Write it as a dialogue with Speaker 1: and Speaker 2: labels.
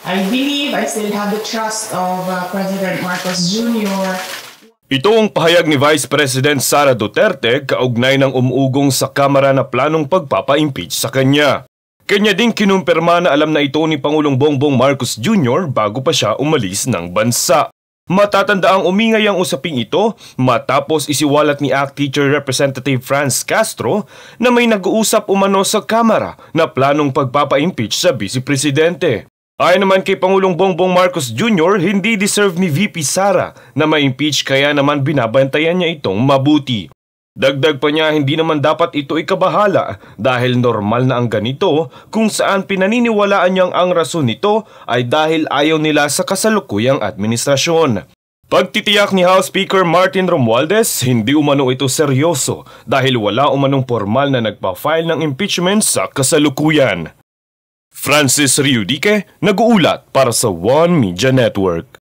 Speaker 1: I believe I still have the trust of President Marcos Jr.
Speaker 2: Ito ang pahayag ni Vice President Sara Duterte kaugnay ng umuugong sa Kamara na planong pagpapa-impeach sa kanya. Kanya ding kinumpirma na alam na ito ni Pangulong Bongbong Marcos Jr. bago pa siya umalis ng bansa. Matatandaang umingay ang usaping ito matapos isiwalat ni ACT Teacher Representative Franz Castro na may nag-uusap umano sa Kamara na planong pagpapa-impeach sa Vice Presidente. Ayon naman kay Pangulong Bongbong Marcos Jr., hindi deserve ni VP Sara na ma-impeach kaya naman binabantayan niya itong mabuti. Dagdag pa niya hindi naman dapat ito ikabahala dahil normal na ang ganito kung saan pinaniniwalaan niyang ang rason nito ay dahil ayaw nila sa kasalukuyang administrasyon. Pagtitiyak ni House Speaker Martin Romualdez, hindi umano ito seryoso dahil wala umanong formal na nagpa-file ng impeachment sa kasalukuyan. Francis Riudique, nag-uulat para sa One Media Network.